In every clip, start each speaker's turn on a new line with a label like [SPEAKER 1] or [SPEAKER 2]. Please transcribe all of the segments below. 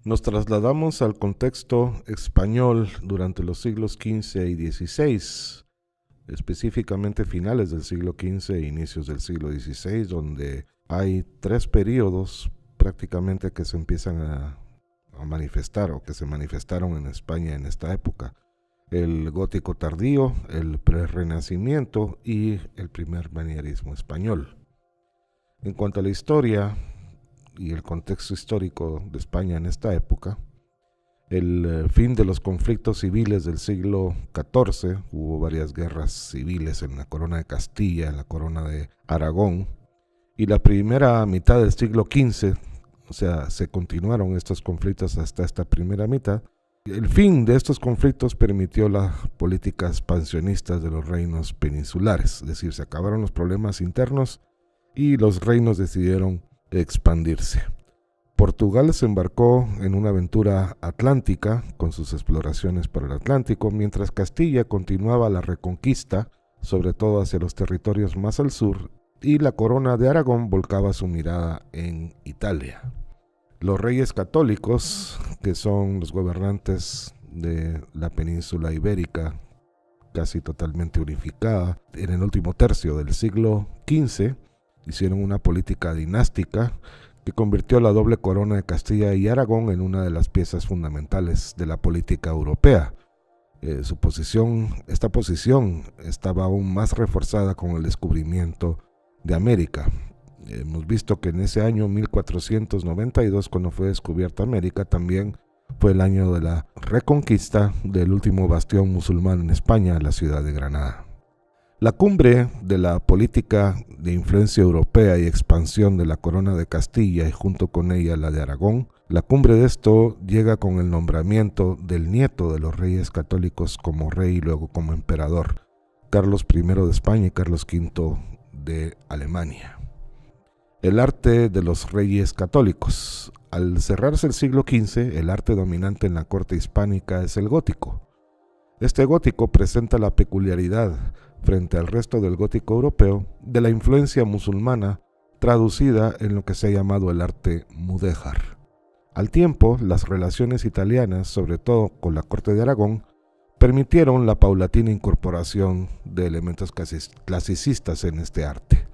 [SPEAKER 1] Nos trasladamos al contexto español durante los siglos XV y XVI, específicamente finales del siglo XV e inicios del siglo XVI, donde hay tres periodos prácticamente que se empiezan a manifestar o que se manifestaron en España en esta época. El gótico tardío, el prerrenacimiento y el primer manierismo español. En cuanto a la historia y el contexto histórico de España en esta época, el fin de los conflictos civiles del siglo XIV, hubo varias guerras civiles en la corona de Castilla, en la corona de Aragón, y la primera mitad del siglo XV, o sea, se continuaron estos conflictos hasta esta primera mitad. El fin de estos conflictos permitió las políticas expansionistas de los reinos peninsulares, es decir, se acabaron los problemas internos y los reinos decidieron expandirse. Portugal se embarcó en una aventura atlántica con sus exploraciones por el Atlántico, mientras Castilla continuaba la reconquista, sobre todo hacia los territorios más al sur, y la corona de Aragón volcaba su mirada en Italia. Los reyes católicos, que son los gobernantes de la península ibérica, casi totalmente unificada, en el último tercio del siglo XV, hicieron una política dinástica que convirtió la doble corona de Castilla y Aragón en una de las piezas fundamentales de la política europea. Esta posición estaba aún más reforzada con el descubrimiento de América. Hemos visto que en ese año 1492, cuando fue descubierta América, también fue el año de la reconquista del último bastión musulmán en España, la ciudad de Granada. La cumbre de la política de influencia europea y expansión de la corona de Castilla y junto con ella la de Aragón, la cumbre de esto llega con el nombramiento del nieto de los reyes católicos como rey y luego como emperador, Carlos I de España y Carlos V de Alemania. El arte de los reyes católicos. Al cerrarse el siglo XV, el arte dominante en la corte hispánica es el gótico. Este gótico presenta la peculiaridad, frente al resto del gótico europeo, de la influencia musulmana traducida en lo que se ha llamado el arte mudéjar. Al tiempo, las relaciones italianas, sobre todo con la corte de Aragón, permitieron la paulatina incorporación de elementos clasicistas en este arte.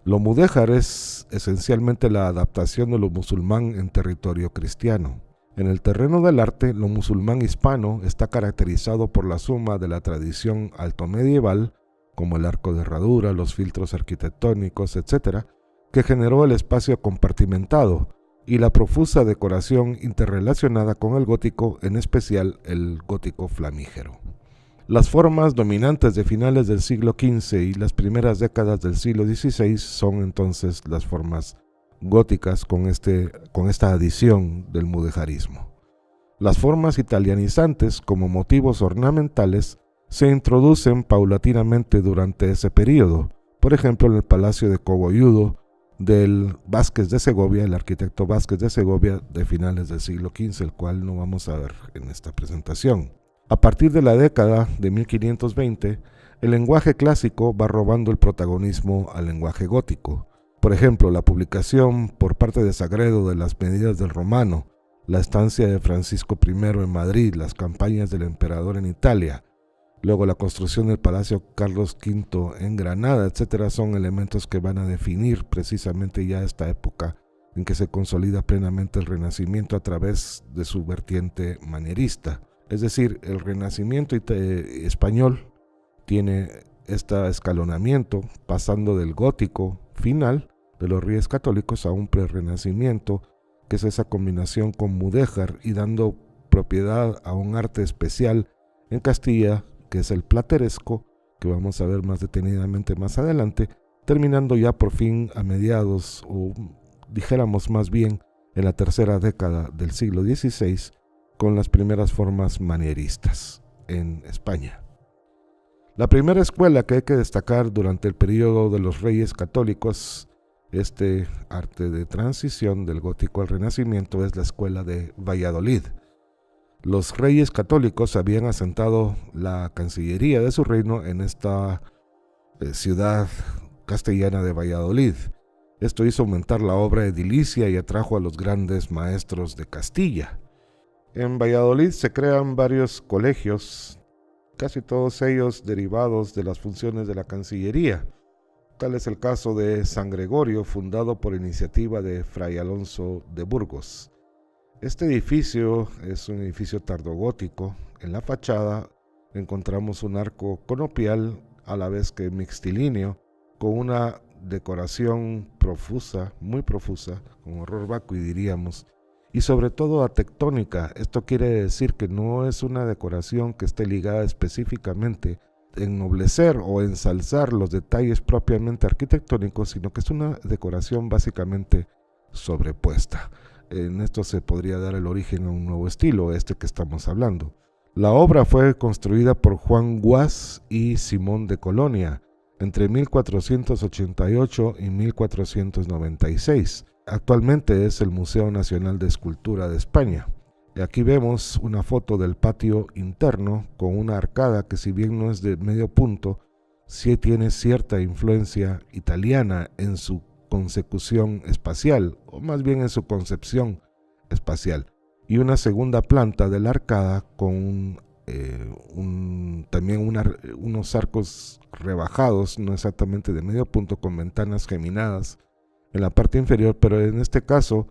[SPEAKER 1] Lo mudéjar es esencialmente la adaptación de lo musulmán en territorio cristiano. En el terreno del arte, lo musulmán hispano está caracterizado por la suma de la tradición altomedieval, como el arco de herradura, los filtros arquitectónicos, etc., que generó el espacio compartimentado, y la profusa decoración interrelacionada con el gótico, en especial el gótico flamígero. Las formas dominantes de finales del siglo XV y las primeras décadas del siglo XVI son entonces las formas góticas con esta adición del mudejarismo. Las formas italianizantes como motivos ornamentales se introducen paulatinamente durante ese periodo, por ejemplo en el Palacio de Cogolludo del Vázquez de Segovia, el arquitecto Vázquez de Segovia de finales del siglo XV, el cual no vamos a ver en esta presentación. A partir de la década de 1520, el lenguaje clásico va robando el protagonismo al lenguaje gótico. Por ejemplo, la publicación por parte de Sagredo de las medidas del romano, la estancia de Francisco I en Madrid, las campañas del emperador en Italia, luego la construcción del Palacio Carlos V en Granada, etc., son elementos que van a definir precisamente ya esta época en que se consolida plenamente el Renacimiento a través de su vertiente manierista. Es decir, el Renacimiento español tiene este escalonamiento pasando del gótico final de los reyes católicos a un prerrenacimiento, que es esa combinación con mudéjar y dando propiedad a un arte especial en Castilla, que es el plateresco, que vamos a ver más detenidamente más adelante, terminando ya por fin a mediados, o dijéramos más bien en la tercera década del siglo XVI, con las primeras formas manieristas en España. La primera escuela que hay que destacar durante el periodo de los reyes católicos, este arte de transición del gótico al renacimiento, es la escuela de Valladolid. Los reyes católicos habían asentado la cancillería de su reino en esta ciudad castellana de Valladolid. Esto hizo aumentar la obra edilicia y atrajo a los grandes maestros de Castilla. En Valladolid se crean varios colegios, casi todos ellos derivados de las funciones de la Cancillería. Tal es el caso de San Gregorio, fundado por iniciativa de Fray Alonso de Burgos. Este edificio es un edificio tardogótico. En la fachada encontramos un arco conopial a la vez que mixtilíneo, con una decoración profusa, muy profusa, con horror vacui diríamos, y sobre todo atectónica. Esto quiere decir que no es una decoración que esté ligada específicamente a ennoblecer o ensalzar los detalles propiamente arquitectónicos, sino que es una decoración básicamente sobrepuesta. En esto se podría dar el origen a un nuevo estilo, este que estamos hablando. La obra fue construida por Juan Guas y Simón de Colonia entre 1488 y 1496. Actualmente es el Museo Nacional de Escultura de España. Y aquí vemos una foto del patio interno con una arcada que, si bien no es de medio punto, sí tiene cierta influencia italiana en su consecución espacial, o más bien en su concepción espacial. Y una segunda planta de la arcada con también unos arcos rebajados, no exactamente de medio punto, con ventanas geminadas en la parte inferior, pero en este caso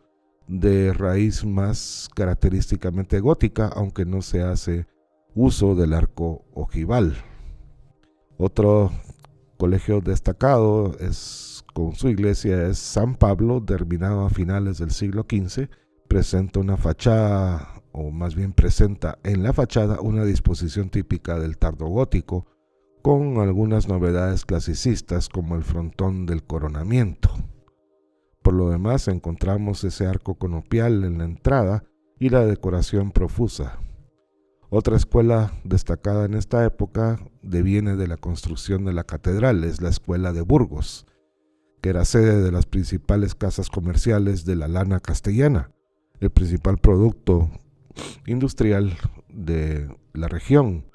[SPEAKER 1] de raíz más característicamente gótica, aunque no se hace uso del arco ojival. Otro colegio destacado con su iglesia es San Pablo, terminado a finales del siglo XV. Presenta una fachada, o más bien presenta en la fachada una disposición típica del tardogótico, con algunas novedades clasicistas como el frontón del coronamiento. Por lo demás encontramos ese arco conopial en la entrada y la decoración profusa. Otra escuela destacada en esta época deviene de la construcción de la catedral, es la Escuela de Burgos, que era sede de las principales casas comerciales de la lana castellana, el principal producto industrial de la región.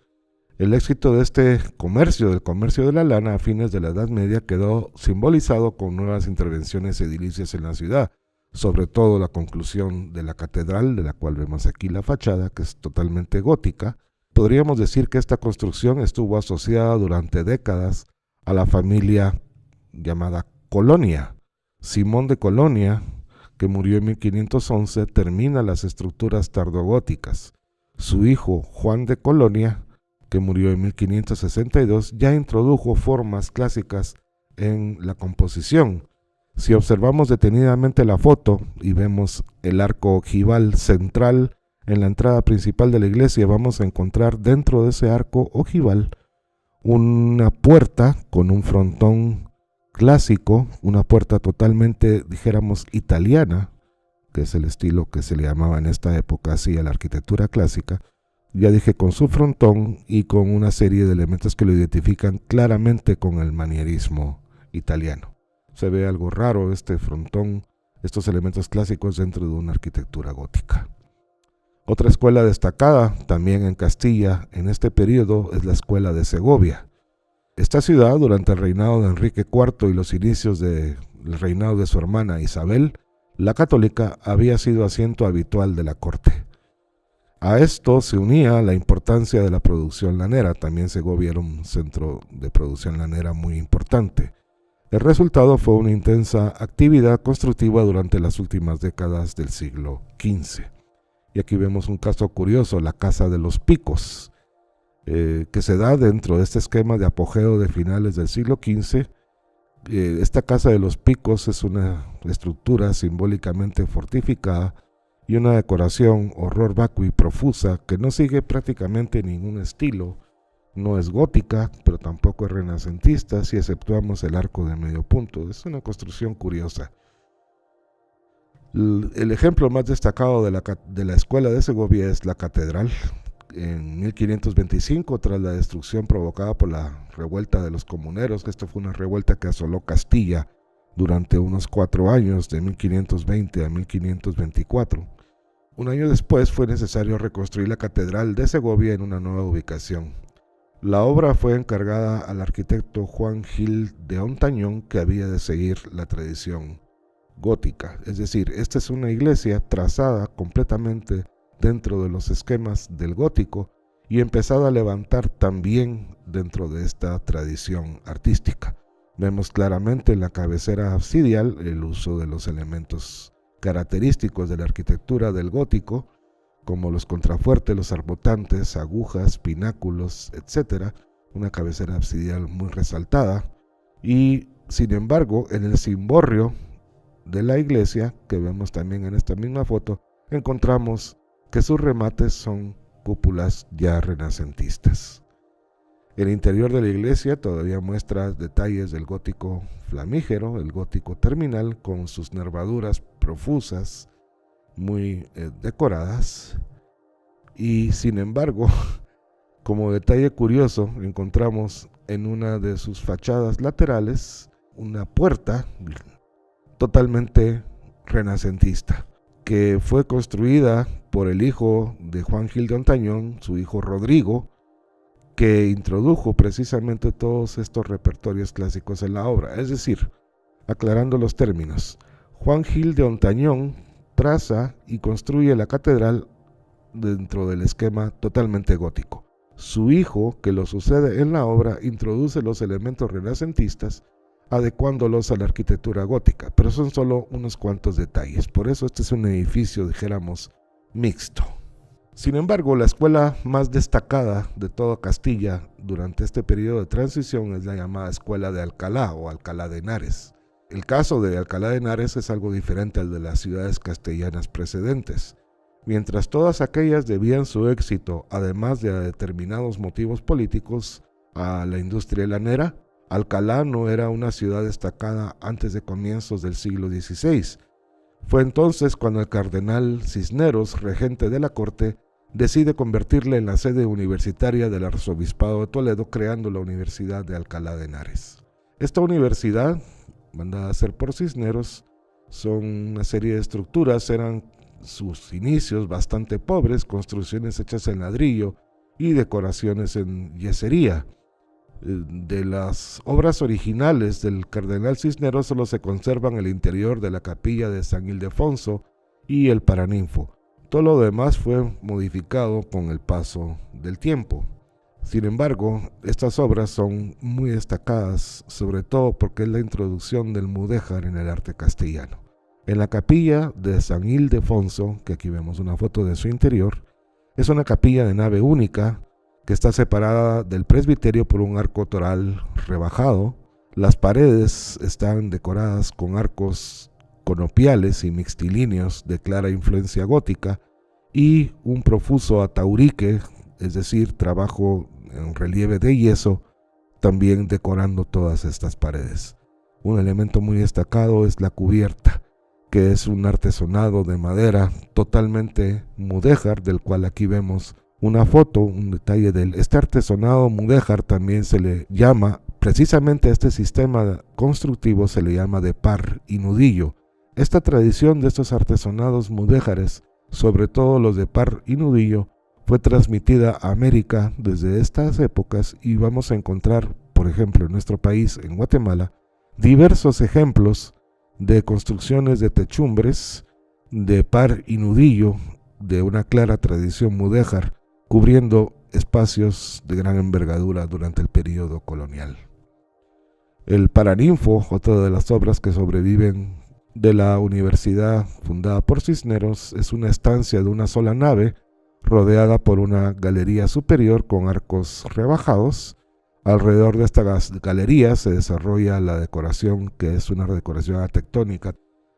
[SPEAKER 1] El éxito de este comercio, del comercio de la lana a fines de la Edad Media, quedó simbolizado con nuevas intervenciones edilicias en la ciudad, sobre todo la conclusión de la catedral, de la cual vemos aquí la fachada, que es totalmente gótica. Podríamos decir que esta construcción estuvo asociada durante décadas a la familia llamada Colonia. Simón de Colonia, que murió en 1511, termina las estructuras tardogóticas. Su hijo, Juan de Colonia, que murió en 1562, ya introdujo formas clásicas en la composición. Si observamos detenidamente la foto y vemos el arco ojival central en la entrada principal de la iglesia, vamos a encontrar dentro de ese arco ojival una puerta con un frontón clásico, una puerta totalmente, dijéramos, italiana, que es el estilo que se le llamaba en esta época así a la arquitectura clásica. Ya dije, con su frontón y con una serie de elementos que lo identifican claramente con el manierismo italiano. Se ve algo raro este frontón, estos elementos clásicos dentro de una arquitectura gótica. Otra escuela destacada también en Castilla en este periodo es la Escuela de Segovia. Esta ciudad, durante el reinado de Enrique IV y los inicios del reinado de su hermana Isabel, la católica, había sido asiento habitual de la corte. A esto se unía la importancia de la producción lanera. También Segovia era un centro de producción lanera muy importante. El resultado fue una intensa actividad constructiva durante las últimas décadas del siglo XV. Y aquí vemos un caso curioso, la Casa de los Picos, que se da dentro de este esquema de apogeo de finales del siglo XV. Esta Casa de los Picos es una estructura simbólicamente fortificada y una decoración horror vacui profusa que no sigue prácticamente ningún estilo. No es gótica, pero tampoco es renacentista, si exceptuamos el arco de medio punto. Es una construcción curiosa. El ejemplo más destacado de la escuela de Segovia es la catedral. En 1525, tras la destrucción provocada por la revuelta de los comuneros, esto fue una revuelta que asoló Castilla durante unos 4 años, de 1520 a 1524. Un año después fue necesario reconstruir la catedral de Segovia en una nueva ubicación. La obra fue encargada al arquitecto Juan Gil de Ontañón, que había de seguir la tradición gótica. Es decir, esta es una iglesia trazada completamente dentro de los esquemas del gótico y empezada a levantar también dentro de esta tradición artística. Vemos claramente en la cabecera absidial el uso de los elementos característicos de la arquitectura del gótico, como los contrafuertes, los arbotantes, agujas, pináculos, etc. Una cabecera absidial muy resaltada. Y sin embargo, en el cimborrio de la iglesia, que vemos también en esta misma foto, encontramos que sus remates son cúpulas ya renacentistas. El interior de la iglesia todavía muestra detalles del gótico flamígero, el gótico terminal, con sus nervaduras profusas, muy decoradas. Y sin embargo, como detalle curioso, encontramos en una de sus fachadas laterales una puerta totalmente renacentista, que fue construida por el hijo de Juan Gil de Hontañón, su hijo Rodrigo, que introdujo precisamente todos estos repertorios clásicos en la obra. Es decir, aclarando los términos, Juan Gil de Hontañón traza y construye la catedral dentro del esquema totalmente gótico. Su hijo, que lo sucede en la obra, introduce los elementos renacentistas, adecuándolos a la arquitectura gótica, pero son solo unos cuantos detalles. Por eso este es un edificio, dijéramos, mixto. Sin embargo, la escuela más destacada de toda Castilla durante este periodo de transición es la llamada Escuela de Alcalá o Alcalá de Henares. El caso de Alcalá de Henares es algo diferente al de las ciudades castellanas precedentes. Mientras todas aquellas debían su éxito, además de a determinados motivos políticos, a la industria lanera, Alcalá no era una ciudad destacada antes de comienzos del siglo XVI. Fue entonces cuando el cardenal Cisneros, regente de la corte, decide convertirla en la sede universitaria del arzobispado de Toledo, creando la Universidad de Alcalá de Henares. Esta universidad, mandada a hacer por Cisneros, son una serie de estructuras, eran sus inicios bastante pobres, construcciones hechas en ladrillo y decoraciones en yesería. De las obras originales del cardenal Cisneros solo se conservan el interior de la capilla de San Ildefonso y el Paraninfo. Todo lo demás fue modificado con el paso del tiempo. Sin embargo, estas obras son muy destacadas, sobre todo porque es la introducción del mudéjar en el arte castellano. En la capilla de San Ildefonso, que aquí vemos una foto de su interior, es una capilla de nave única que está separada del presbiterio por un arco toral rebajado. Las paredes están decoradas con arcos conopiales y mixtilíneos de clara influencia gótica y un profuso ataurique, es decir, trabajo en relieve de yeso, también decorando todas estas paredes. Un elemento muy destacado es la cubierta, que es un artesonado de madera totalmente mudéjar, del cual aquí vemos una foto, un detalle de él. Este artesonado mudéjar también se le llama, precisamente a este sistema constructivo se le llama de par y nudillo. Esta tradición de estos artesonados mudéjares, sobre todo los de par y nudillo, fue transmitida a América desde estas épocas y vamos a encontrar, por ejemplo, en nuestro país, en Guatemala, diversos ejemplos de construcciones de techumbres de par y nudillo de una clara tradición mudéjar, cubriendo espacios de gran envergadura durante el periodo colonial. El Paraninfo, otra de las obras que sobreviven de la universidad fundada por Cisneros, es una estancia de una sola nave rodeada por una galería superior con arcos rebajados. Alrededor de esta galería se desarrolla la decoración, que es una decoración arquitectónica,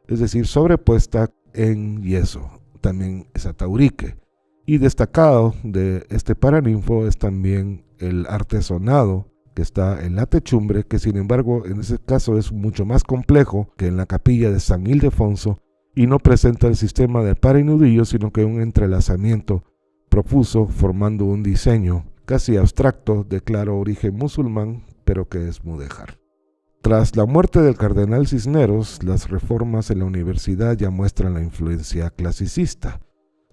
[SPEAKER 1] es decir, sobrepuesta en yeso. También es ataurique. Y destacado de este Paraninfo es también el artesonado que está en la techumbre, que sin embargo en ese caso es mucho más complejo que en la capilla de San Ildefonso y no presenta el sistema de par y nudillo, sino que un entrelazamiento profuso formando un diseño casi abstracto de claro origen musulmán, pero que es mudéjar. Tras la muerte del cardenal Cisneros, las reformas en la universidad ya muestran la influencia clasicista,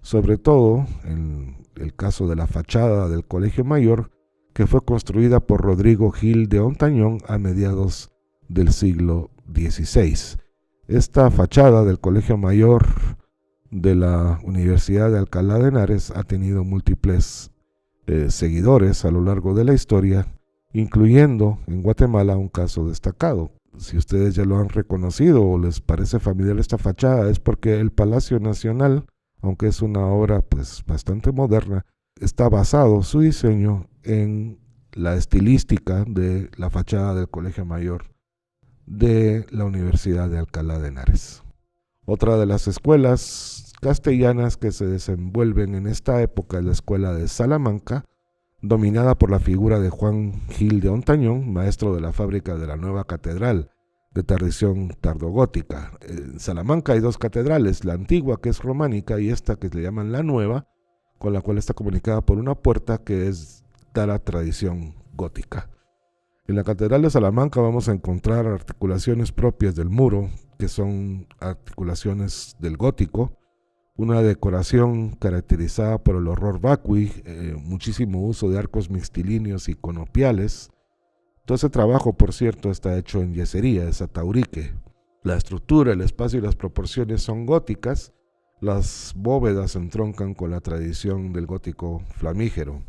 [SPEAKER 1] sobre todo en el caso de la fachada del Colegio Mayor, que fue construida por Rodrigo Gil de Hontañón a mediados del siglo XVI. Esta fachada del Colegio Mayor de la Universidad de Alcalá de Henares ha tenido múltiples seguidores a lo largo de la historia, incluyendo en Guatemala un caso destacado. Si ustedes ya lo han reconocido o les parece familiar esta fachada, es porque el Palacio Nacional, aunque es una obra pues bastante moderna, está basado su diseño en la estilística de la fachada del Colegio Mayor de la Universidad de Alcalá de Henares. Otra de las escuelas castellanas que se desenvuelven en esta época es la escuela de Salamanca, dominada por la figura de Juan Gil de Ontañón, maestro de la fábrica de la nueva catedral, de tradición tardogótica. En Salamanca hay dos catedrales, la antigua, que es románica, y esta que le llaman la nueva, con la cual está comunicada por una puerta que es de la tradición gótica. En la Catedral de Salamanca vamos a encontrar articulaciones propias del muro, que son articulaciones del gótico, una decoración caracterizada por el horror vacui, muchísimo uso de arcos mixtilíneos y conopiales. Todo ese trabajo, por cierto, está hecho en yesería, es ataurique. La estructura, el espacio y las proporciones son góticas. Las bóvedas se entroncan con la tradición del gótico flamígero.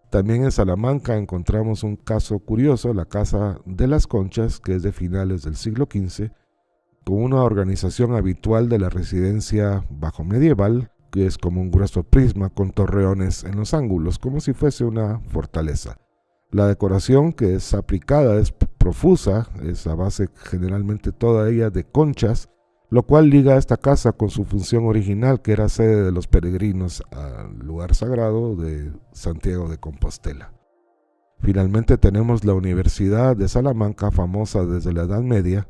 [SPEAKER 1] También en Salamanca encontramos un caso curioso, la Casa de las Conchas, que es de finales del siglo XV, con una organización habitual de la residencia bajo medieval, que es como un grueso prisma con torreones en los ángulos, como si fuese una fortaleza. La decoración que es aplicada es profusa, es a base generalmente toda ella de conchas, lo cual liga a esta casa con su función original, que era sede de los peregrinos al lugar sagrado de Santiago de Compostela. Finalmente tenemos la Universidad de Salamanca, famosa desde la Edad Media.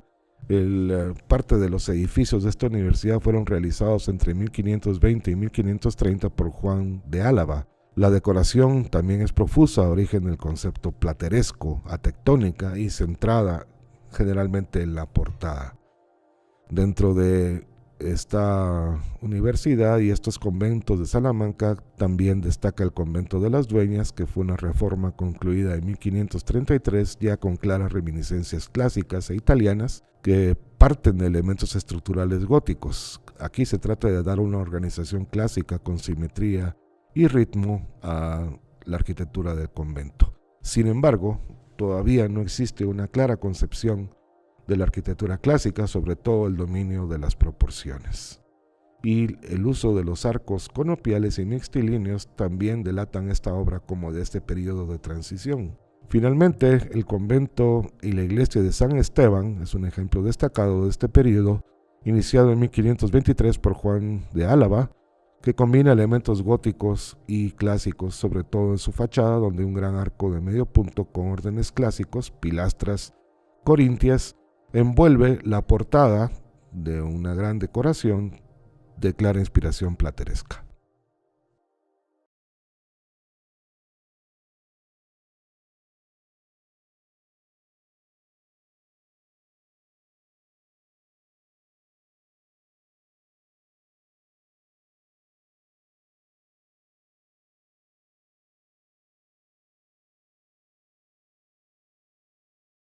[SPEAKER 1] Parte de los edificios de esta universidad fueron realizados entre 1520 y 1530 por Juan de Álava. La decoración también es profusa, origen del concepto plateresco, atectónica y centrada generalmente en la portada. Dentro de esta universidad y estos conventos de Salamanca también destaca el convento de las Dueñas, que fue una reforma concluida en 1533 ya con claras reminiscencias clásicas e italianas que parten de elementos estructurales góticos. Aquí se trata de dar una organización clásica con simetría y ritmo a la arquitectura del convento. Sin embargo, todavía no existe una clara concepción de la arquitectura clásica, sobre todo el dominio de las proporciones. Y el uso de los arcos conopiales y mixtilíneos también delatan esta obra como de este periodo de transición. Finalmente, el convento y la iglesia de San Esteban es un ejemplo destacado de este periodo, iniciado en 1523 por Juan de Álava, que combina elementos góticos y clásicos, sobre todo en su fachada, donde un gran arco de medio punto con órdenes clásicos, pilastras corintias, envuelve la portada de una gran decoración de clara inspiración plateresca.